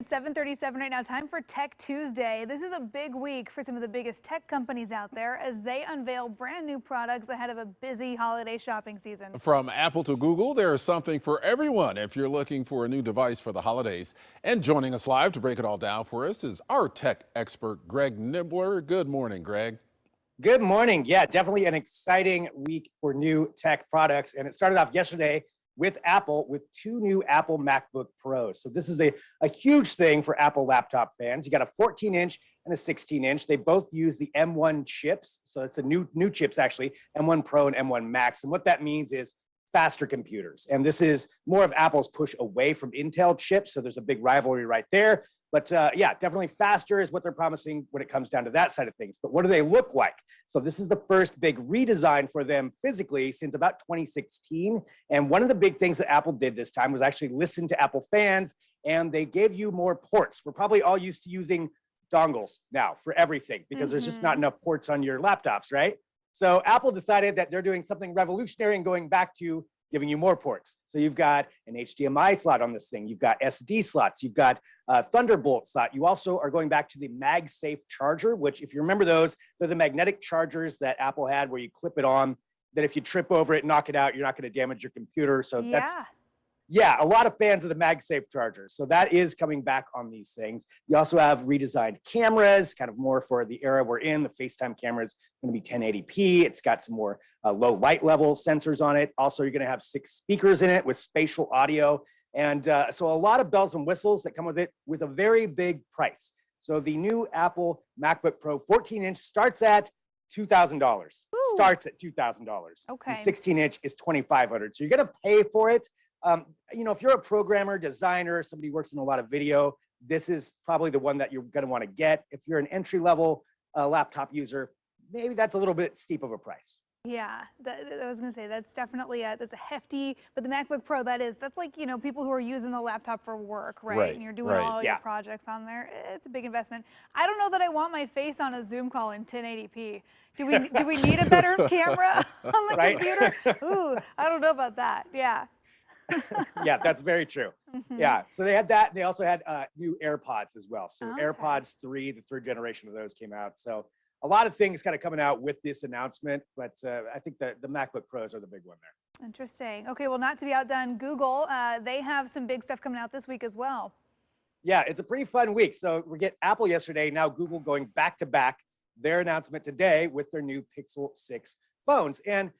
It's 7:37 right now, time for Tech Tuesday. This is a big week for some of the biggest tech companies out there as they unveil brand new products ahead of a busy holiday shopping season. From Apple to Google, there is something for everyone if you're looking for a new device for the holidays. And joining us live to break it all down for us is our tech expert, Greg Nibler. Good morning, Greg. Good morning. Yeah, definitely an exciting week for new tech products. And it started off yesterday with Apple with two new Apple MacBook Pros. So this is a huge thing for Apple laptop fans. You got a 14-inch and a 16-inch. They both use the M1 chips. So it's a new chips, actually, M1 Pro and M1 Max. And what that means is faster computers. And this is more of Apple's push away from Intel chips. So there's a big rivalry right there. But yeah, definitely faster is what they're promising when it comes down to that side of things. But what do they look like? So this is the first big redesign for them physically since about 2016. And one of the big things that Apple did this time was actually listen to Apple fans, and they gave you more ports. We're probably all used to using dongles now for everything because there's just not enough ports on your laptops, right? So Apple decided that they're doing something revolutionary and going back to giving you more ports. So you've got an HDMI slot on this thing. You've got SD slots. You've got a Thunderbolt slot. You also are going back to the MagSafe charger, which if you remember those, they're the magnetic chargers that Apple had where you clip it on, that if you trip over it, knock it out, you're not going to damage your computer. So that's, yeah, a lot of fans of the MagSafe charger. So that is coming back on these things. You also have redesigned cameras, kind of more for the era we're in. The FaceTime camera is going to be 1080p. It's got some more low light level sensors on it. Also, you're going to have 6 speakers in it with spatial audio. And so a lot of bells and whistles that come with it with a very big price. So the new Apple MacBook Pro 14-inch starts at $2,000. Starts at $2,000. Okay. The 16-inch is $2,500. So you're going to pay for it. You know, if you're a programmer, designer, somebody who works in a lot of video, this is probably the one that you're going to want to get. If you're an entry-level laptop user, maybe that's a little bit steep of a price. Yeah, I was going to say that's definitely that's a hefty, but the MacBook Pro, that's like, you know, people who are using the laptop for work, right? And you're doing all your projects on there. It's a big investment. I don't know that I want my face on a Zoom call in 1080p. Do we need a better camera on the computer? Ooh, I don't know about that. Yeah. Yeah, that's very true. Yeah, so they had that, and they also had new AirPods as well. So AirPods 3, the 3rd generation of those came out. So a lot of things kind of coming out with this announcement, but I think that the MacBook Pros are the big one there. Interesting. Okay, well, not to be outdone, Google, they have some big stuff coming out this week as well. Yeah, it's a pretty fun week. So we get Apple yesterday, now Google going back to back their announcement today with their new Pixel 6 phones. And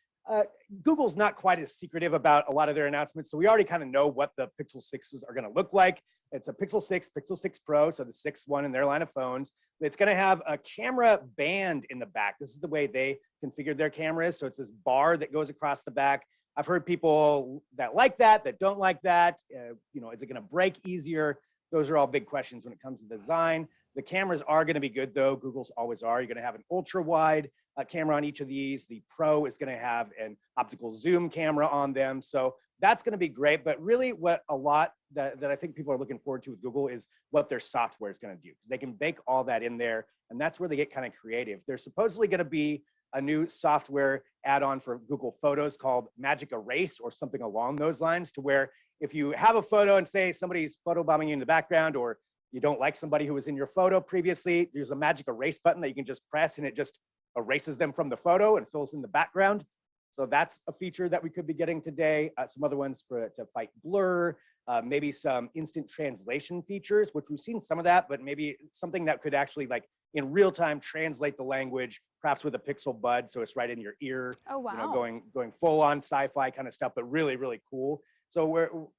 Google's not quite as secretive about a lot of their announcements, so we already kind of know what the Pixel 6s are going to look like. It's a Pixel 6, Pixel 6 Pro, so the 6th one in their line of phones. It's going to have a camera band in the back. This is the way they configured their cameras, so it's this bar that goes across the back. I've heard people that like that don't like that. You know, is it going to break easier? Those are all big questions when it comes to design. The cameras are going to be good, though. Google's always are. You're going to have an ultra-wide camera on each of these. The Pro is going to have an optical zoom camera on them. So that's going to be great. But really what a lot that I think people are looking forward to with Google is what their software is going to do. Because they can bake all that in there. And that's where they get kind of creative. There's supposedly going to be a new software add-on for Google Photos called Magic Erase or something along those lines, to where if you have a photo and say somebody's photobombing you in the background, or you don't like somebody who was in your photo previously, there's a Magic Erase button that you can just press and it just erases them from the photo and fills in the background. So that's a feature that we could be getting today. Some other ones to fight blur, maybe some instant translation features, which we've seen some of that, but maybe something that could actually like in real time translate the language, perhaps with a Pixel Bud, so it's right in your ear. Oh wow! You know, going full on sci-fi kind of stuff, but really really cool. So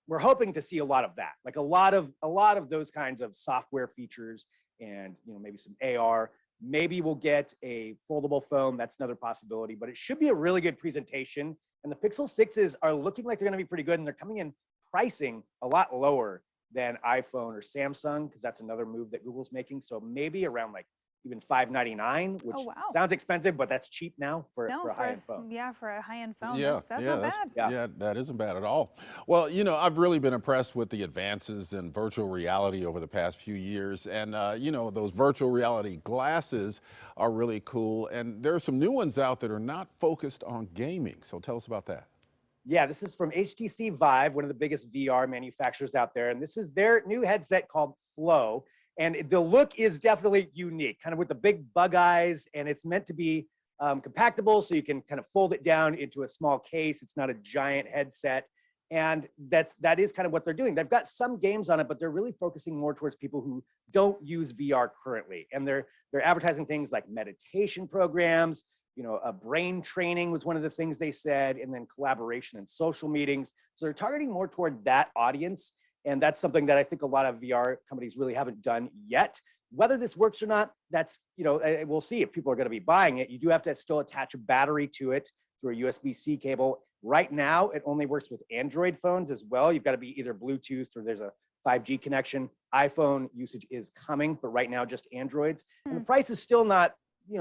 we're hoping to see a lot of that, like a lot of those kinds of software features, and you know maybe some AR. Maybe we'll get a foldable phone. That's another possibility, but it should be a really good presentation. And the Pixel 6s are looking like they're going to be pretty good, and they're coming in pricing a lot lower than iPhone or Samsung, because that's another move that Google's making. So maybe around like even $599, which sounds expensive, but that's cheap now for a high-end phone. Yeah, for a high-end phone. Yeah, that's not bad. Yeah, that isn't bad at all. Well, you know, I've really been impressed with the advances in virtual reality over the past few years. And, you know, those virtual reality glasses are really cool. And there are some new ones out that are not focused on gaming. So tell us about that. Yeah, this is from HTC Vive, one of the biggest VR manufacturers out there. And this is their new headset called Flow. And the look is definitely unique, kind of with the big bug eyes. And it's meant to be compactable, so you can kind of fold it down into a small case. It's not a giant headset. And that is kind of what they're doing. They've got some games on it, but they're really focusing more towards people who don't use VR currently. And they're advertising things like meditation programs, brain training was one of the things they said, and then collaboration and social meetings. So they're targeting more toward that audience. And that's something that I think a lot of VR companies really haven't done yet. Whether this works or not, that's, we'll see if people are going to be buying it. You do have to still attach a battery to it through a USB-C cable. Right now, it only works with Android phones as well. You've got to be either Bluetooth or there's a 5G connection. iPhone usage is coming, but right now just Androids. And the price is still not,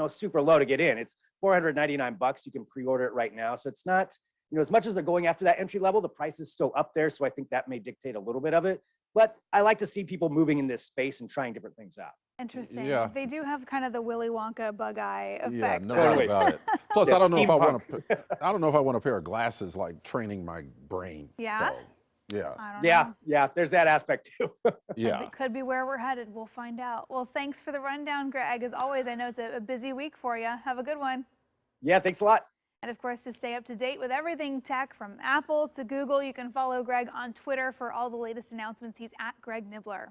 super low to get in. It's $499. You can pre-order it right now. So it's not, as much as they're going after that entry level, the price is still up there. So I think that may dictate a little bit of it. But I like to see people moving in this space and trying different things out. Interesting. Yeah. They do have kind of the Willy Wonka bug eye effect. Yeah, no doubt about it. Plus, Yeah, I don't know if I steampunk. want a pair of glasses like training my brain. Yeah? though. Yeah. I don't know. Yeah, there's that aspect too. Yeah. It could be where we're headed. We'll find out. Well, thanks for the rundown, Greg. As always, I know it's a busy week for you. Have a good one. Yeah, thanks a lot. And of course, to stay up to date with everything tech from Apple to Google, you can follow Greg on Twitter for all the latest announcements. He's at Greg Nibler.